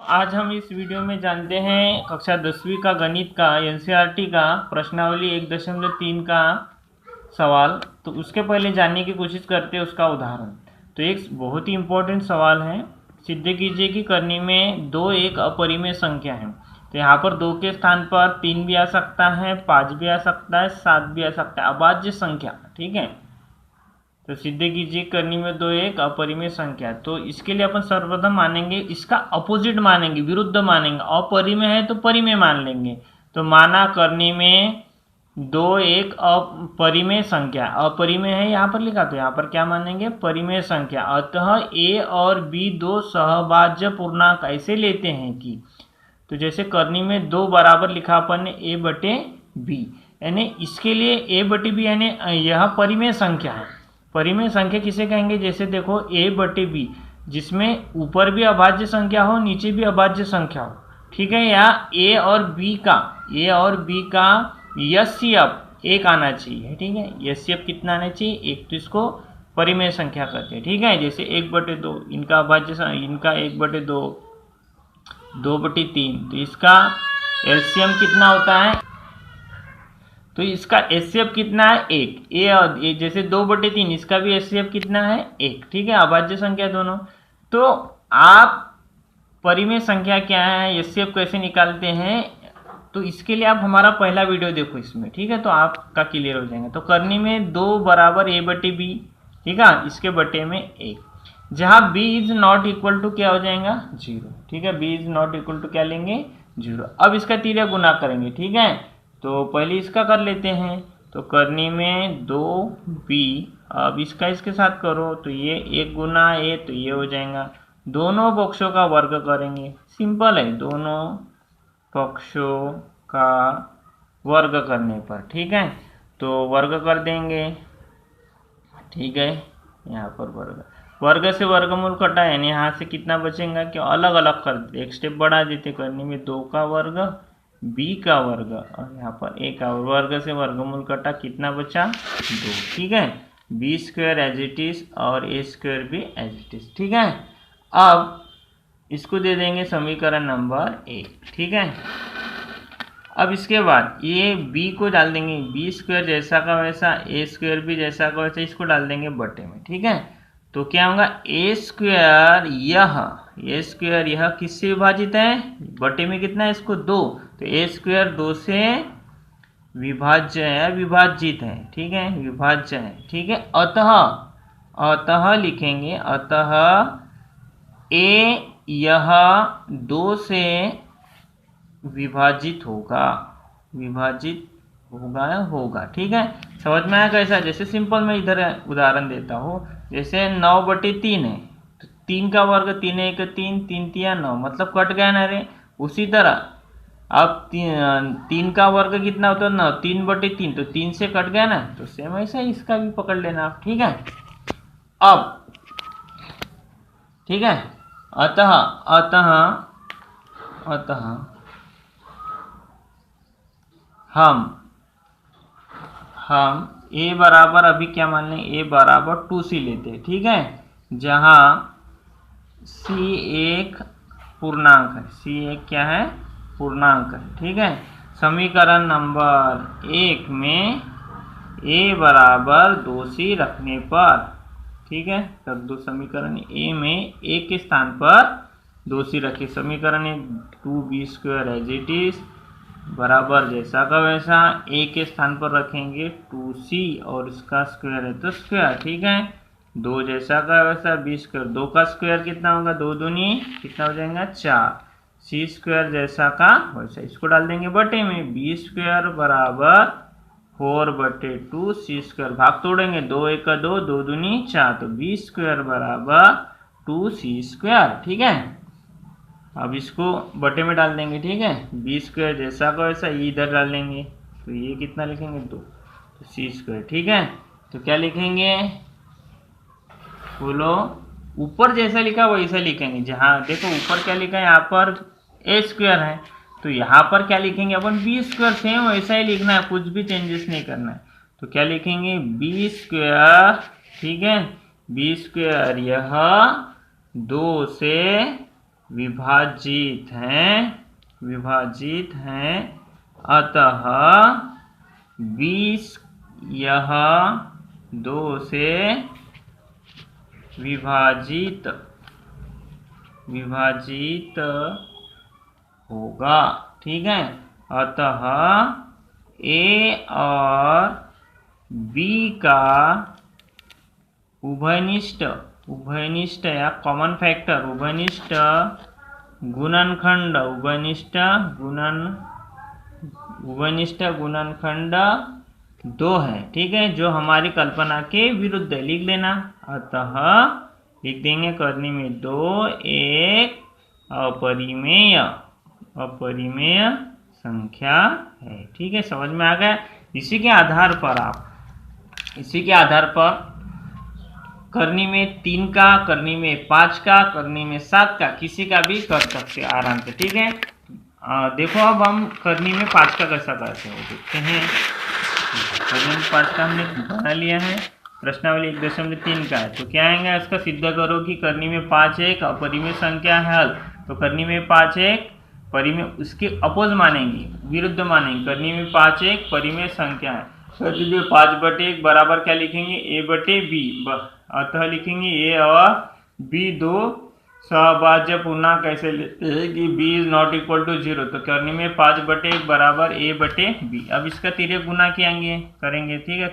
आज हम इस वीडियो में जानते हैं कक्षा 10वीं का गणित का एनसीईआरटी का प्रश्नावली 1.3 का सवाल। तो उसके पहले जानने की कोशिश करते हैं उसका उदाहरण। तो एक बहुत ही इम्पोर्टेंट सवाल है। सिद्ध कीजिए कि करनी में 2 एक अपरिमेय संख्या है। तो यहाँ पर 2 के स्थान पर 3 भी आ सकता है, 5 भी आ सकता है, 7 भी आ सकता है, अभाज्य संख्या। ठीक है, तो सिद्ध कीजिए करनी में 2 एक अपरिमेय संख्या। तो इसके लिए अपन सर्वप्रथम मानेंगे इसका अपोजिट, मानेंगे विरुद्ध मानेंगे। अपरिमेय है तो परिमेय मान लेंगे। तो माना करनी में 2 एक अपरिमेय संख्या, अपरिमेय है यहाँ पर लिखा, तो यहाँ पर क्या मानेंगे परिमेय संख्या। अतः ए और बी दो सहभाज्य पूर्णांक ऐसे लेते हैं कि, तो जैसे करनी में 2 बराबर लिखा अपन ने ए बटे बी, यानी इसके लिए ए बटे बी यानी यह परिमेय संख्या है। परिमेय संख्या किसे कहेंगे, जैसे देखो ए बटे बी जिसमें ऊपर भी अभाज्य संख्या हो नीचे भी अभाज्य संख्या हो। ठीक है, या ए और बी का एचसीएफ एक आना चाहिए। ठीक है, एचसीएफ कितना आना चाहिए, एक। तो इसको परिमेय संख्या कहते हैं। ठीक है, जैसे 1/2 इनका अभाज्य, इनका 1/2, 2/3, तो इसका एलसीएम कितना होता है, तो इसका एचसीएफ कितना है, 1। ए और ए जैसे 2/3, इसका भी एचसीएफ कितना है, 1। ठीक है, अभाज्य संख्या दोनों। तो आप परिमेय संख्या क्या है, एचसीएफ कैसे निकालते हैं, तो इसके लिए आप हमारा पहला वीडियो देखो इसमें। ठीक है, तो आपका क्लियर हो जाएगा। तो करनी में 2 बराबर ए बटे बी, ठीक है, इसके बटे में 1, जहां b is not equal to क्या हो जाएगा, 0। ठीक है, b is not equal to क्या लेंगे, 0। अब इसका तिर्या गुना करेंगे। ठीक है, तो पहले इसका कर लेते हैं। तो करनी में 2b, अब इसका इसके साथ करो तो ये 1 गुना ए, तो ये हो जाएगा। दोनों पक्षों का वर्ग करेंगे, सिंपल है, दोनों पक्षों का वर्ग करने पर। ठीक है, तो वर्ग कर देंगे। ठीक है, यहाँ पर वर्ग से वर्गमूल कटा, यानी यहाँ से कितना बचेगा कि अलग अलग कर देते, एक स्टेप बढ़ा देते। करने में 2 का वर्ग, b का वर्ग और यहाँ पर a का वर्ग से वर्गमूल कटा, कितना बचा, 2। ठीक है, b square as it is और a स्क्वायर भी एज इट इज। ठीक है, अब इसको दे देंगे समीकरण नंबर 1। ठीक है, अब इसके बाद ये b को डाल देंगे, b स्क्वायर जैसा का वैसा, a स्क्वायर भी जैसा का वैसा, इसको डाल देंगे बटे में। ठीक है, तो क्या होगा, a स्क्वायर यह किससे विभाजित है, बटे में कितना है इसको, 2, तो a स्क्वायर 2 से विभाज्य है, विभाजित है। ठीक है, विभाज्य है। ठीक है, अतः लिखेंगे, अतः a यह 2 से विभाजित होगा। ठीक है, समझ में आया कैसा, जैसे सिंपल मैं इधर उदाहरण देता हूँ। जैसे 9/3 है, तो 3 का वर्ग, 3 1 3, 3 3 9, मतलब कट गया ना रे। उसी तरह अब 3 का वर्ग कितना होता है, 9, 3/3, तो 3 से कट गया ना, तो सेम ऐसा ही इसका भी पकड़ लेना आप। ठीक है, अब ठीक है, अतः हम a बराबर, अभी क्या मान लें, a बराबर 2c लेते हैं। ठीक है, जहां c एक पूर्णांक है, c एक क्या है, पूर्णांक है। ठीक है, समीकरण नंबर 1 में a बराबर 2c रखने पर, ठीक है, रख दो समीकरण a में a के स्थान पर 2c रखे। समीकरण 2b square as it is बराबर जैसा का वैसा, a के स्थान पर रखेंगे 2c और इसका स्क्वायर है तो स्क्वायर। ठीक है, 2 जैसा का वैसा, b स्क्वायर, 2 का स्क्वायर कितना होगा, 2 दूनी कितना हो जाएगा, 4। c स्क्वायर जैसा का वैसा, इसको डाल देंगे बटे में, b स्क्वायर बराबर 4/2 c स्क्वायर, भाग तोड़ेंगे, 2 1 2, 2 दूनी 4, तो b स्क्वायर बराबर 2c स्क्वायर। ठीक है, अब इसको बटे में डाल देंगे। ठीक है, b स्क्वायर जैसा का वैसा, ये इधर डाल देंगे, तो ये कितना लिखेंगे, 2, तो c स्क्वायर। ठीक है, तो क्या लिखेंगे, बोलो, ऊपर जैसा लिखा वैसा लिखेंगे। जहाँ देखो ऊपर क्या लिखा है, यहाँ पर a स्क्वायर है, तो यहाँ पर क्या लिखेंगे अपन, b स्क्वायर, सेम वैसा ही लिखना है, कुछ भी चेंजेस नहीं करना है। तो क्या लिखेंगे, b स्क्वायर। ठीक है, b स्क्वायर यह 2 से विभाजित हैं, अतः 20 यह 2 से विभाजित होगा। ठीक है, अतः ए और बी का उभयनिष्ठ या कॉमन फैक्टर, उभयनिष्ठ गुणनखंड 2 है। ठीक है, जो हमारी कल्पना के विरुद्ध है, लिख लेना। अतः लिख देंगे करनी में 2 एक अपरिमेय संख्या है। ठीक है, समझ में आ गया। इसी के आधार पर करनी में 3 का, करनी में 5 का, करनी में 7 का, किसी का भी कर सकते हैं आराम से। ठीक है, देखो अब हम करनी में 5 का कैसा करते हैं देखते हैं। करनी में 5 का हमने बना लिया है, प्रश्नावली 1.3 का है। तो क्या आएगा, इसका सिद्ध करो कि करनी में 5 एक अपरिमेय संख्या है हल। तो करनी में 5 एक परिमेय, उसके अपोज मानेंगे, विरुद्ध मानेंगे। करनी में 5 एक परिमेय संख्या है, तो 5/1 बराबर क्या लिखेंगे, a/b। अतः लिखेंगे a और b दो सहभाज्य पूर्णांक कैसे लेते हैं कि b is not equal to 0। तो करनी में 5/1 बराबर a/b। अब इसका तिर्यक गुना करेंगे। ठीक है,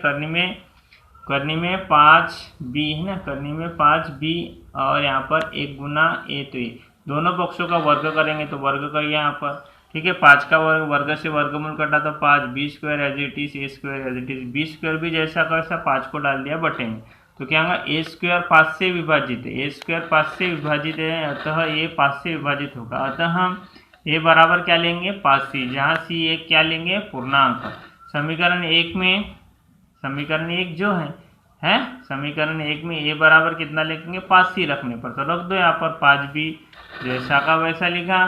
करनी में 5b है ना, करनी में 5b और यहाँ पर 1 गुना a। तो ये दोनों पक्षों का वर्ग करेंगे, तो वर्ग करिए यहाँ पर। ठीक है, 5 का वर्ग से वर्गमूल कटा तो 5, b² as it is, a² as it is. b² भी जैसा का वैसा 5 को डाल दिया बटे में। तो क्या होगा, a² 5 से विभाजित है, a² 5 से विभाजित है, अतः ये 5 से विभाजित होगा। अतः हम a बराबर क्या लेंगे, 5c, जहाँ c एक क्या लेंगे, पूर्णांक। समीकरण 1 जो है समीकरण 1 में a बराबर कितना लिखेंगे, 5c रखने पर। तो रख दो यहाँ पर 5b जैसा का वैसा लिखा।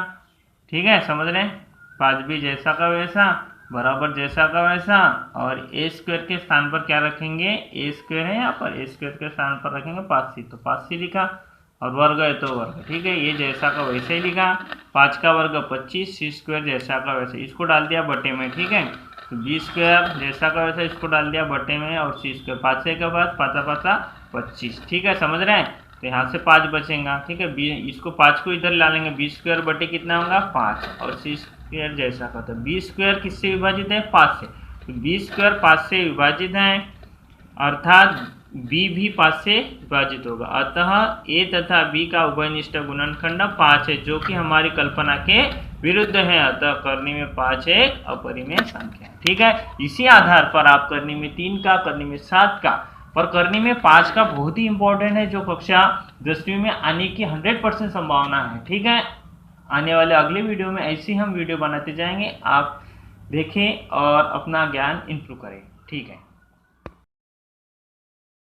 ठीक है, समझ रहे हैं, 5b जैसा का वैसा बराबर जैसा का वैसा, और a² के स्थान पर क्या रखेंगे, a² है यहाँ पर, a² के स्थान पर रखेंगे 5c। तो 5c लिखा, और वर्ग है तो वर्ग। ठीक है, ये जैसा का वैसे ही लिखा। 5 का वर्ग 25, c² जैसा का वैसे, इसको डाल दिया बटे में। ठीक है, तो b² जैसा का वैसा इसको डाल दिया बटे में, और c², 5 से के बाद 5 25। ठीक है, समझ रहे हैं। तो यहाँ से 5 बचेगा। ठीक है, इसको 5 को इधर ला लेंगे, b² बटे कितना होगा, 5, और c² जैसा का। तो b² किससे विभाजित है, 5 से। तो b² 5 से विभाजित है, अर्थात b भी 5 से विभाजित होगा। अतः a तथा b का उभयनिष्ठ गुणनखंड 5 है, जो कि हमारी कल्पना के विरुद्ध है। अतः करनी में 5 एक अपरिमेय संख्या है। ठीक है, इसी आधार पर आप करनी में 3 का, करनी में 7 का, पर करनी में 5 का बहुत ही इंपॉर्टेंट है, जो कक्षा 10वीं में आने की 100% संभावना है। ठीक है, आने वाले अगले वीडियो में ऐसी हम वीडियो बनाते जाएंगे, आप देखें और अपना ज्ञान इंप्रूव करें। ठीक है।